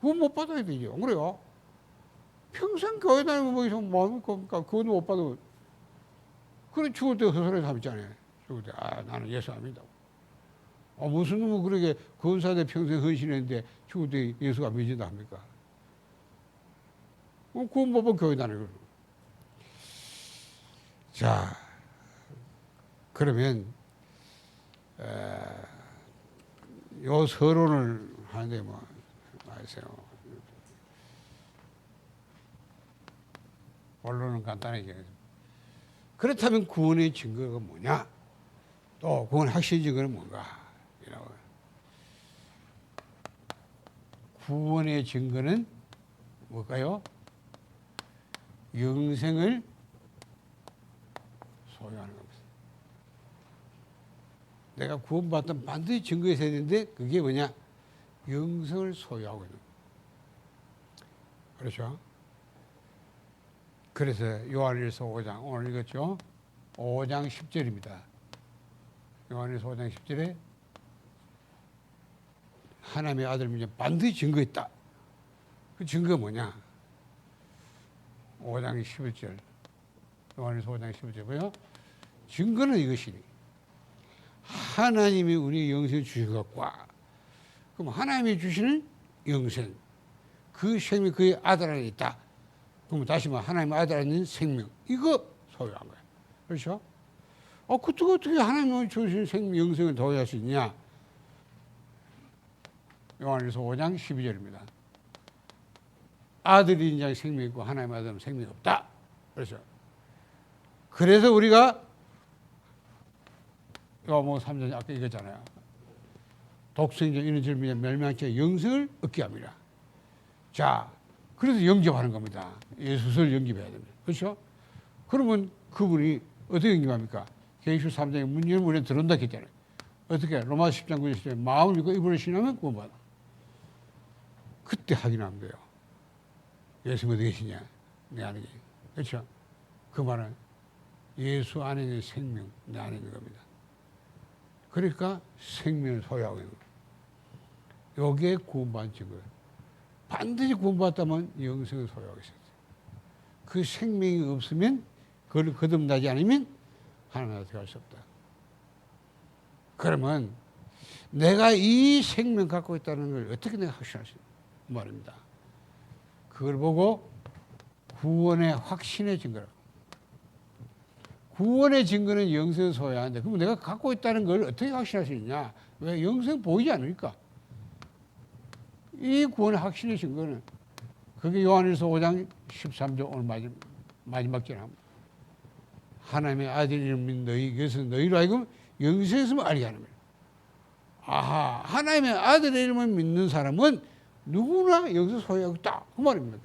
구원 못 받아야 되죠. 그래요? 평생 교회 다니면 그러니까 구원 못 받으면 그래 죽을 때 헛소리 삼잖아요. 죽을 때 나는 예수 안 믿다고. 무슨 놈은 그렇게 구원사대 평생 헌신했는데 죽을 때 예수가 안 믿는다 합니까? 구원 못 받으면 교회 다니고. 자, 그러면 요 서론을 하는데 말세요. 본론은 간단하게. 그렇다면 구원의 증거가 뭐냐? 또 구원 확실 증거는 뭔가? 이라고. 구원의 증거는 뭘까요? 영생을 소유하는 겁니다. 내가 구원받던 반드시 증거가 있어야 되는데 그게 뭐냐? 영생을 소유하고 있는 거예요. 그렇죠? 그래서 요한일서 5장 오늘 읽었죠? 5장 10절입니다. 요한일서 5장 10절에 하나님의 아들 믿음 반드시 증거했다. 그 증거가 뭐냐? 5장 11절 요한일서 5장 11절 뭐요? 증거는 이것이니 하나님이 우리 영생을 주신 것과 그럼 하나님이 주시는 영생 그 생명이 그의 아들 안에 있다. 그럼 다시 말해 하나님의 아들 안에 있는 생명 이거 소유한 거야. 그렇죠? 그때 어떻게 하나님이 주신 생명 영생을 도외할 수 있냐? 요한일서 5장 12절입니다. 아들이 인자의 생명이 있고 하나님의 아들은 생명이 없다. 그렇죠? 그래서 우리가 요한복음 3장 아까 읽었잖아요. 독성적 이런 질병에 멸망치 영생을 얻게 합니다. 자, 그래서 영접하는 겁니다. 예수를 영접해야 됩니다. 그렇죠? 그러면 그분이 어떻게 영접합니까? 계시록 3장에 문 열면 우리는 들어온다 했잖아요. 어떻게? 로마서 10장 9절 10절 마음을 믿고 이분을 신하면 구원받아. 그때 확인하면 돼요. 예수 어디 계시냐? 내 안에 계시냐? 그렇죠? 그 말은 예수 안에 있는 생명, 내 안에 있는 겁니다. 그러니까 생명을 소유하고 있는 거예요. 이게 구원받은 증거예요. 반드시 구원받았다면 영생을 소유하고 있어요. 그 생명이 없으면, 그걸 거듭나지 않으면 하나님 나라에 들어갈 수 없다. 그러면 내가 이 생명 갖고 있다는 걸 어떻게 내가 확신할 수 있냐 말입니다. 그걸 보고 구원의 확신의 증거라. 구원의 증거는 영생을 소유하는데, 그럼 내가 갖고 있다는 걸 어떻게 확신할 수 있냐? 왜? 영생 보이지 않으니까. 이 구원의 확신의 증거는 그게 요한일서 5장 13절 오늘 마지막 절합니다. 하나님의 아들 이름 믿는 너희에게서 너희로 하여금 영생에서만 알게 하는 거예요. 아하, 하나님의 아들의 이름을 믿는 사람은 누구나 영생 소유하고 있다. 그 말입니다.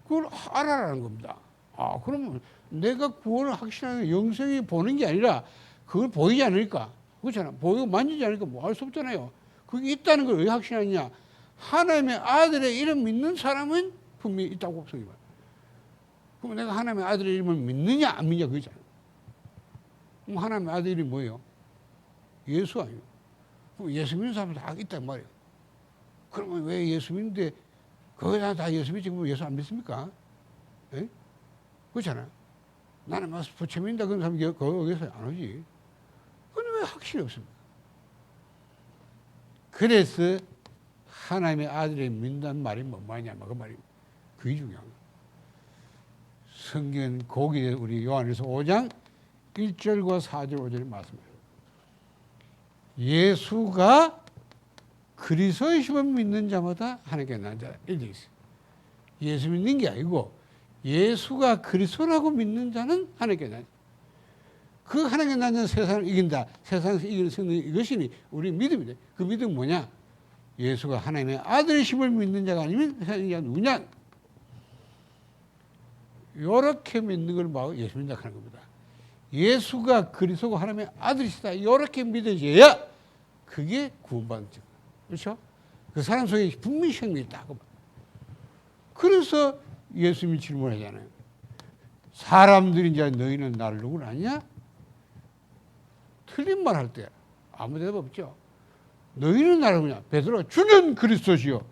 그걸 알아라는 겁니다. 아, 그러면 내가 구원을 확신하는 영생이 보는 게 아니라 그걸 보이지 않으니까. 그렇잖아. 보이고 만지지 않으니까 뭐 할 수 없잖아요. 그게 있다는 걸 왜 확신하느냐? 하나님의 아들의 이름 믿는 사람은 분명히 있다고 없어요. 그럼 내가 하나님의 아들의 이름을 믿느냐 안 믿느냐 그거잖아요. 그럼 하나님의 아들 이름이 뭐예요? 예수 아니에요. 그럼 예수 믿는 사람은 다 있단 말이에요. 그러면 왜 예수 믿는데 거기다 다 예수 믿지 그러면 예수 안 믿습니까? 에? 그렇잖아요. 나는 막 부처 믿는다 그런 사람이 거기서 안 오지. 근데 왜 확신이 없습니까? 그래서 하나님의 아들을 믿는다는 말이 뭐 뭐냐, 그 말이 그게 중요한 거예요. 성경 거기에 우리 요한일서 5장 1절과 4절 5절의 말씀이에요. 예수가 그리스도이심을 믿는 자마다 하나님께 난 자다. 이렇게 있어요. 예수 믿는 게 아니고 예수가 그리스도라고 믿는 자는 하나님께 난 자. 그 하나님께 난 자는 세상을 이긴다. 세상에서 이기는 성령 이것이 우리 믿음이다. 그 믿음은 뭐냐? 예수가 하나님의 아들이심을 믿는 자가 아니면 세상이 누구냐? 이렇게 믿는 걸 막 예수 믿는다 하는 겁니다. 예수가 그리스도고 하나님의 아들이시다. 이렇게 믿어져야 그게 구원받는 증거. 그렇죠? 그 사람 속에 분명히 생명이 있다. 그래서 예수님이 질문하잖아요. 사람들이 이제 너희는 나를 누구를 아냐? 틀린 말 할 때 아무 대답 없죠. 너희는 나를 누구냐? 베드로가 주는 그리스도시요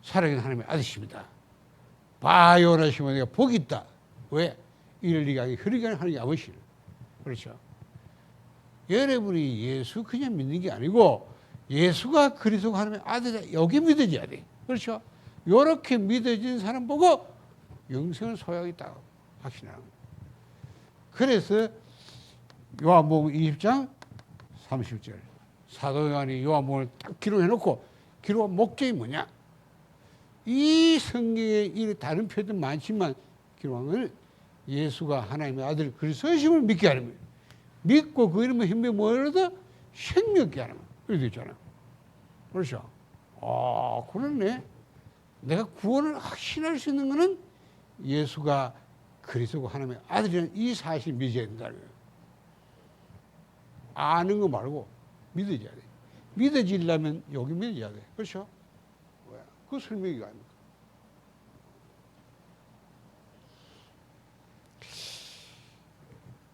살아계신 하나님의 아들이십니다. 바요나시면 내가 복이 있다. 왜? 이를 네가 흐리게 하는 하나님의 아버지를. 그렇죠? 여러분이 예수 그냥 믿는 게 아니고 예수가 그리스도가 하나님의 아들이다. 여기 믿어져야 돼. 그렇죠? 이렇게 믿어진 사람 보고 영생을 소유하겠다 확신하는 거예요. 그래서 요한복음 20장 30절 사도 요한이 요한복음을 딱 기록해놓고 기록한 목적이 뭐냐? 이 성경에 이 다른 표현도 많지만 기록한 건 예수가 하나님의 아들 그리스도이심을 믿게 하는 거예요. 믿고 그 이름의 힘에 뭘 얻어? 생명 얻게 하는 거예요. 이렇게 있잖아요. 그렇죠? 아, 그러네. 내가 구원을 확신할 수 있는 거는 예수가 그리스도고 하나님의 아들이라는 이 사실을 믿어야 된다는 거예요. 아는 거 말고 믿어져야 돼. 믿어지려면 여기 믿어져야 돼. 그렇죠? 그 설명이 아닙니까?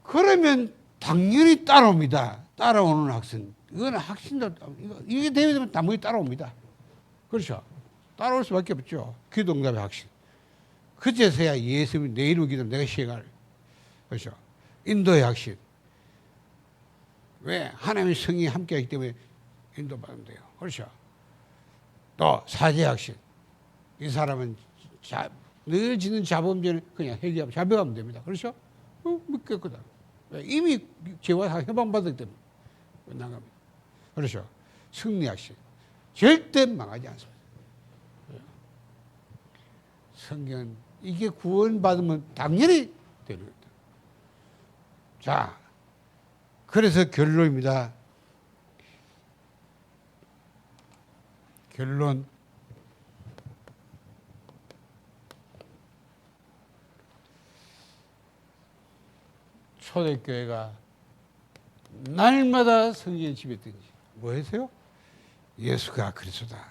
그러면 당연히 따라옵니다. 따라오는 학생. 이거는 학생도, 이게 되면 당연히 따라옵니다. 그렇죠? 따라올 수밖에 없죠. 기도응답의 학생. 그제서야 예수님이 내 이름을 기도하면 내가 시행할. 그렇죠? 인도의 학생. 왜? 하나님의 성이 함께하기 때문에 인도받으면 돼요. 그렇죠? 또 사제 학생. 이 사람은 늘 짓는 자범죄는 그냥 회개하면 자백하면 됩니다. 그렇죠? 믿겠거든. 이미 죄와 해방받았기 때문에 나갑니다. 그렇죠? 승리학생. 절대 망하지 않습니다. 성경은 이게 구원받으면 당연히 되는 겁니다. 자, 그래서 결론입니다. 결론. 초대교회가 날마다 성경에 집했던 것이 뭐였어요? 예수가 그리스도다.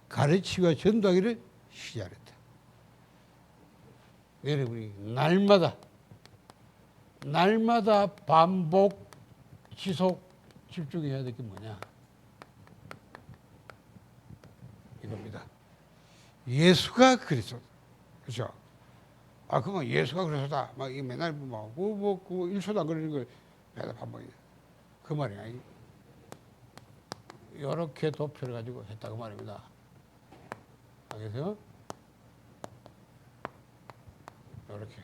가르치고 전도하기를 시작했다. 여러분이 날마다 반복, 지속, 집중해야 될 게 뭐냐? 이겁니다. 예수가 그리스도다. 그렇죠? 아, 그러면 예수가 그리스도다. 막 이 맨날 뭐 1초도 안 걸리는 걸 매달 반복이야. 그 말이 아니. 이렇게 도표를 가지고 했다고 말입니다. 알겠어요? 이렇게.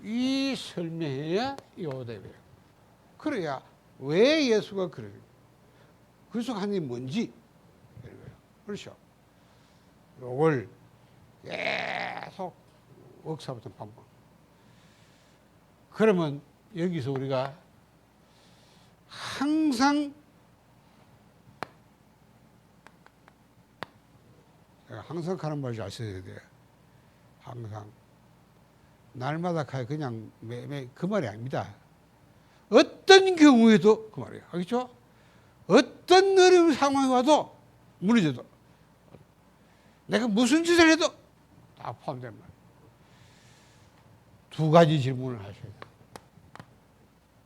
이 설명해야 이 오대배요. 그래야 왜 예수가 그래요? 그리스도가 하는 게 뭔지. 그렇죠? 요걸 계속 억사부터 반복. 그러면 여기서 우리가 항상 하는 말 잘 써야 돼요. 항상. 날마다 그냥 매매 그 말이 아닙니다. 어떤 경우에도 그 말이에요. 알겠죠? 어떤 어려운 상황이 와도 무너져도 내가 무슨 짓을 해도 다 포함된 말. 두 가지 질문을 하셔야 돼요.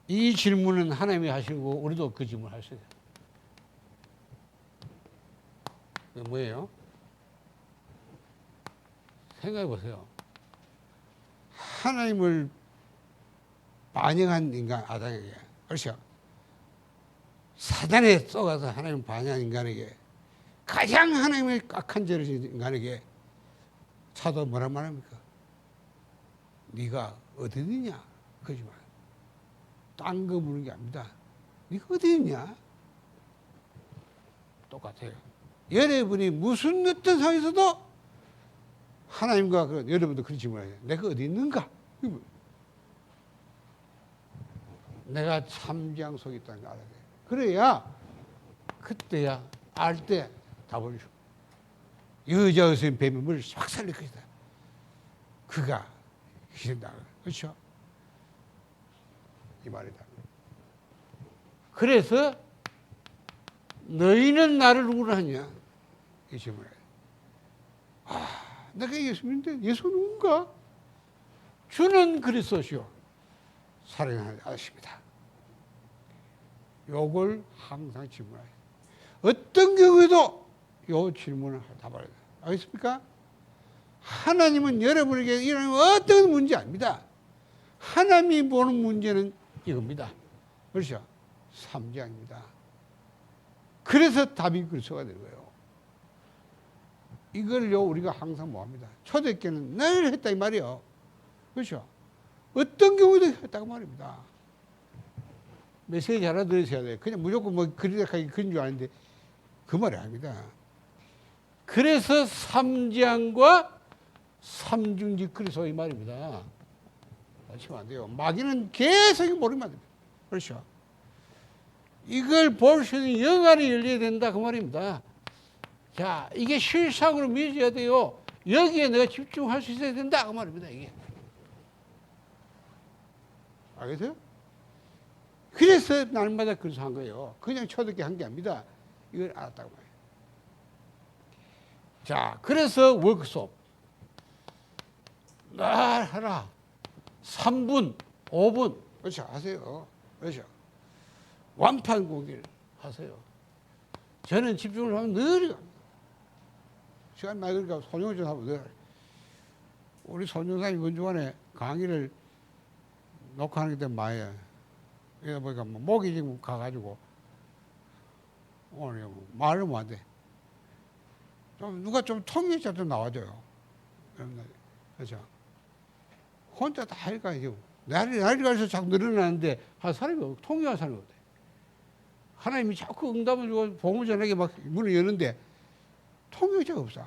이 질문은 하나님이 하시고 우리도 그 질문을 하셔야 돼요. 그게 뭐예요? 생각해 보세요. 하나님을 반영한 인간 아담에게, 그렇죠? 사단에 쏘가서 하나님을 반영한 인간에게, 가장 하나님의 악한 죄를 지은 인간에게 사도 뭐라 말합니까? 네가 어디 있느냐? 거짓말. 딴 거 묻는 게 아닙니다. 네가 어디 있냐? 똑같아요. 여러분이 무슨 어떤 상황에서도 하나님과 여러분도 그런 질문을 해요. 내가 어디 있는가? 내가 참지양 속에 있다는 걸 알아야 돼요. 그래야 그때야 알 때 답을 줘. 여자 의사인 뱀이 물을 확 살릴 것이다. 그가 희생당한 거예요. 그렇죠? 이 말이다. 그래서 너희는 나를 누구로 하냐? 이 질문을 해요. 내가 예수님인데 예수 누군가? 주는 그리스도시요 살아나는 아저씨입니다. 요걸 항상 질문해요. 어떤 경우에도 요 질문을 답해야 돼요. 알겠습니까? 하나님은 여러분에게 일어나는 어떤 문제 아닙니다. 하나님이 보는 문제는 이겁니다. 그렇죠? 삼장입니다. 그래서 답이 그리스도가 되는 거예요. 이걸요 우리가 항상 뭐합니다. 초대교회는 늘 했다 이 말이에요. 그렇죠? 어떤 경우에도 했다고 말입니다. 메시지 하나 들으셔야 돼요. 그냥 무조건 뭐 그리락하게 그런 줄 아는데 그 말이 아닙니다. 그래서 삼지향과 삼중지 그리스도 이 말입니다. 하시면 안 돼요. 마귀는 계속 모르면 안 됩니다. 그렇죠? 이걸 볼 수 있는 영안이 열려야 된다 그 말입니다. 자, 이게 실상으로 믿어야 돼요. 여기에 내가 집중할 수 있어야 된다 그 말입니다. 이게. 알겠어요? 그래서 날마다 그래서 한 거예요. 그냥 초대교회 한 게 아닙니다. 이걸 알았다고 말이에요. 자, 그래서 워크숍. 날 하라. 3분, 5분. 그렇죠. 하세요. 그렇죠. 완판 공개를 하세요. 저는 집중을 하면 늘 갑니다. 시간 많이 그러니까 손용을 좀 하면 늘. 우리 손용사님 이번 주간에 강의를 녹화하는 게 많이 해요. 이러다 보니까 목이 지금 가가지고 오늘 말을 못 한대. 좀 누가 좀 통역자 좀 나와줘요. 그렇죠. 혼자 다 하니까 지금 날이 가서 자꾸 늘어나는데 한 사람이 통역한 사람이 없대. 하나님이 자꾸 응답을 주고 복음을 전하게 막 문을 여는데 통역자가 없어.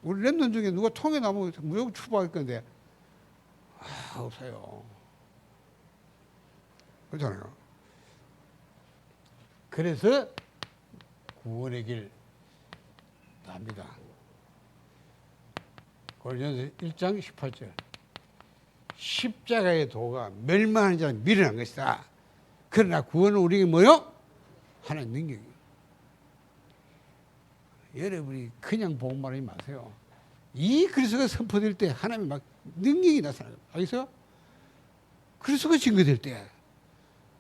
우리 랩런 중에 누가 통역 나오면 무조건 추방할 건데 없어요. 그렇잖아요. 그래서 구원의 길 합니다. 고린도전서 1장 18절. 십자가의 도가 멸망하는 자는 미련한 것이다. 그러나 구원은 우리에게 뭐요? 하나님 능력이에요. 여러분이 그냥 복음만 하지 마세요. 이 그리스도가 선포될 때 하나님의 막 능력이 나타나요. 알겠어요? 그리스도가 증거될 때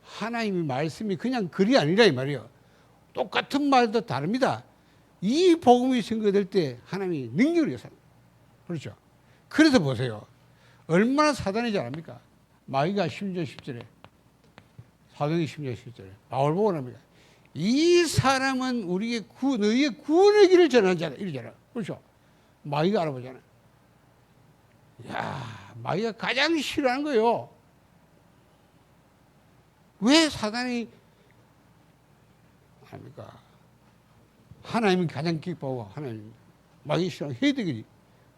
하나님의 말씀이 그냥 글이 아니라 이 말이에요. 똑같은 말도 다릅니다. 이 복음이 증거될 때 하나님이 능력을 나타나요. 그렇죠? 그래서 보세요. 얼마나 사단이 잘합니까? 마귀가 10절 10절에 사도행전 10절 10절에 바울 보고 합니다. 이 사람은 우리의 너희의 구원의 길을 전하는 자다. 이러잖아. 그렇죠? 마귀가 알아보잖아. 야, 마귀가 가장 싫어하는 거예요. 왜 사단이 아닙니까? 하나님이 가장 기뻐하고 하나님 마귀 싫어하는 해득이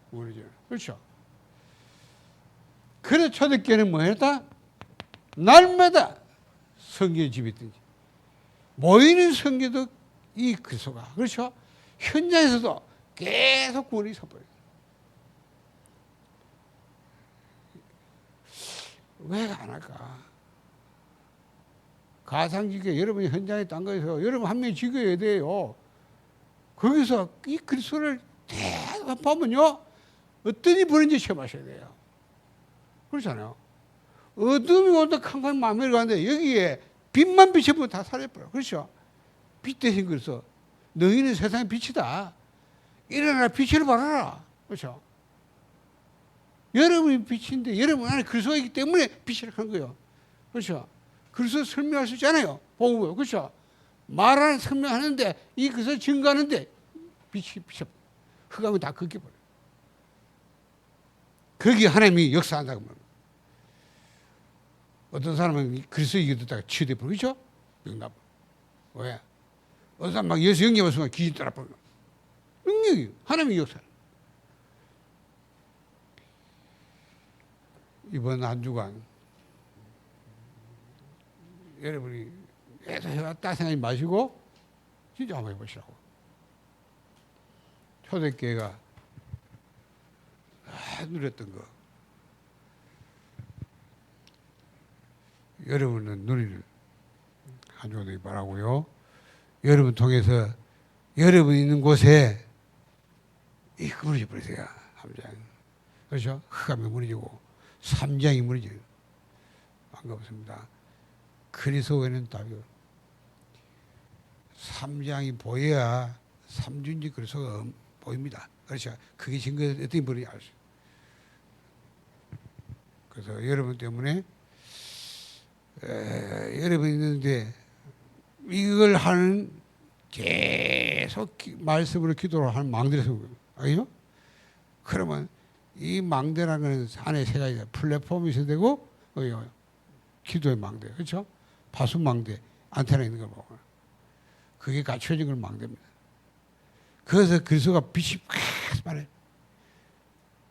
모르죠. 그렇죠? 그래서 초대교회는 뭐 했다? 날마다 성경의 집이 있든지 모이는 성경도 이 그리스도가 그렇죠? 현장에서도 계속 구원이 선포해요. 왜 안 할까? 가상지교 여러분이 현장에 딴 거에서 여러분 한 명이 지교해야 돼요. 거기서 이 그리스도를 계속 보면요 어떤 일이 벌어진지 체험하셔야 돼요. 그렇잖아요. 어둠이 온다 캄캄히 마음에 가는데 여기에 빛만 비춰보면 다 사라져버려. 그렇죠? 빛 대신 그래서 너희는 세상의 빛이다. 일어나라 빛을 발하라. 그렇죠? 여러분이 빛인데 여러분 안에 그리스도가 있기 때문에 빛을 하는 거예요. 그렇죠? 그리스도 설명할 수 있잖아요. 보고 그렇죠? 말하는 설명하는데 이 그리스도 증거하는데 빛이 흑암이 다 걷겨버려. 거기 하나님이 역사한다고 말합니다. 어떤 사람은 그리스도 이겨듣다가 치유돼버려. 그렇죠? 명납. 왜? 어떤 사람 막 예수 영접할 순간 귀신 따라버려. 능력이 하나님의 역사. 이번 한 주간 여러분이 계속 해왔다 생각하지 마시고 진짜 한번 해보시라고. 초대교회가 누렸던 거 여러분은 누리는 한 주가 되기 바라고요. 여러분 통해서 여러분 있는 곳에 이 무너져 버리세요. 함장 그렇죠? 흑암이 무너지고 삼장이 무너져요. 반갑습니다. 그리스도에는 답이 삼장이 보여야 삼중지 그리스도가 보입니다. 그렇죠? 그게 증거 어떤 분이 알 수 있어요. 그래서 여러분 때문에 여러분 있는데 이걸 하는 계속 말씀으로 기도를 하는 망대를 세우는 거예요. 알죠? 그러면 이 망대라는 것은 안에 세 가지가 플랫폼이 있어야 되고 기도의 망대, 그렇죠? 파수 망대, 안테나 있는 걸 보고 그게 갖춰진 걸 망대입니다. 그래서 그리스도가 빛이 확 말해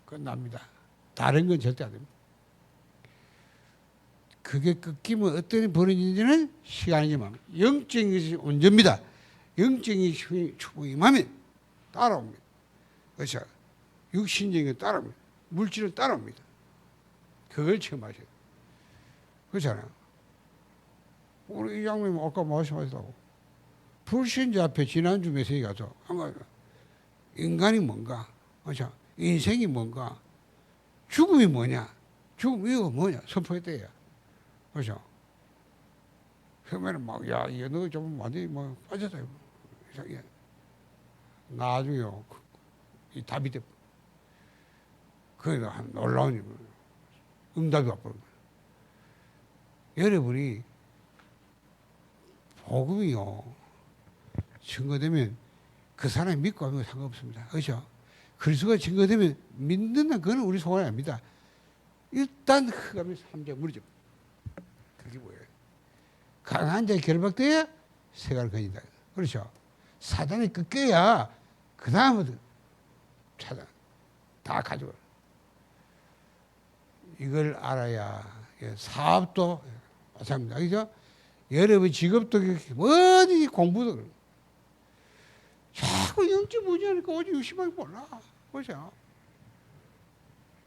끝납니다. 다른 건 절대 안 됩니다. 그게 끊기면 어떤 일이 벌어지는지는 시간이지만 영적인 것이 온전입니다. 영적인 힘이 충분하면 따라옵니다. 그렇죠? 육신적인 건 따라옵니다. 물질은 따라옵니다. 그걸 체험하셔야 돼요. 그렇잖아요. 우리 이장님 아까 말씀하셨다고. 불신자 앞에 지난주 메시지 가서 인간이 뭔가, 그렇죠? 인생이 뭔가, 죽음이 뭐냐, 죽음 이유가 뭐냐 선포했대요. 그렇죠? 처음에는 막, 야, 이거 너 좀 완전히 뭐 빠졌다. 나중에요, 이 답이 돼. 그래도 한 놀라운 응답이 와버린 거예요. 여러분이 복음이요, 증거되면 그 사람이 믿고 하면 상관없습니다. 그렇죠? 그리스도가 증거되면 믿는다, 그건 우리 소원이 아닙니다. 일단 흑암이 삼장 무너져. 그게 뭐예요? 강한 자의 결박돼야 세가를 거진다. 그렇죠? 사단이 꺾여야 그 다음부터 차단 다 가져가. 이걸 알아야 사업도 마찬가지입니다. 그죠? 여러분 직업도 그렇게 어디 공부도 그렇고. 자꾸 영지무지하니까 오직 의심하기 몰라. 보세요.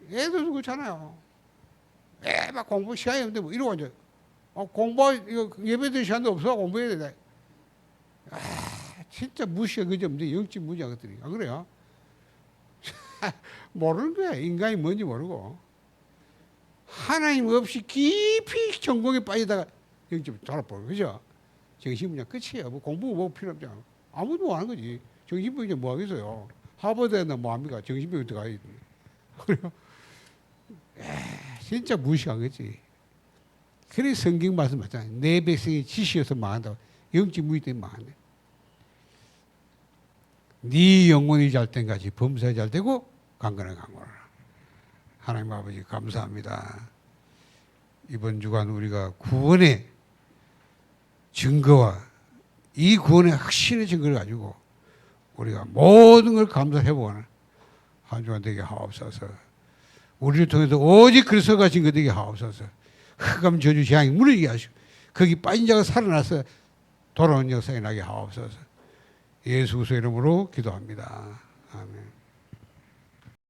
애들도 그렇잖아요. 막 공부 시간이 없는데 뭐 이러고 앉아. 공부 이거 예배드릴 시간도 없어. 공부해야 돼. 진짜 무시가 그지 없는데 영지무지한 것들이. 그래요? 모르는 거야. 인간이 뭔지 모르고. 하나님 없이 깊이 전공에 빠지다가 영지 돌아보고 그죠? 정신분야 끝이에요. 뭐 공부 뭐 필요 없잖아. 아무도 못 하는 거지. 정신분야 뭐 하겠어요. 하버드에나 뭐 합니까? 정신병원 들어가야 돼. 그래요? 진짜 무시한 거지. 그래 성경 말씀 맞잖아요. 내 백성이 지시여서 망한다고. 영지무지 때문에 망한대. 네 영혼이 잘 땐까지 범사에 잘 되고 강건하게 강건하라. 하나님 아버지 감사합니다. 이번 주간 우리가 구원의 증거와 이 구원의 확신의 증거를 가지고 우리가 모든 걸 감사해보는 한 주간 되게 하옵소서. 우리를 통해서 오직 그리스도가 증거되게 하옵소서. 흑암 저주 재앙이 무너지게 하시고 거기 빠진 자가 살아나서 돌아오는 역사에 나게 하옵소서. 예수 그리스도 이름으로 기도합니다. 아멘.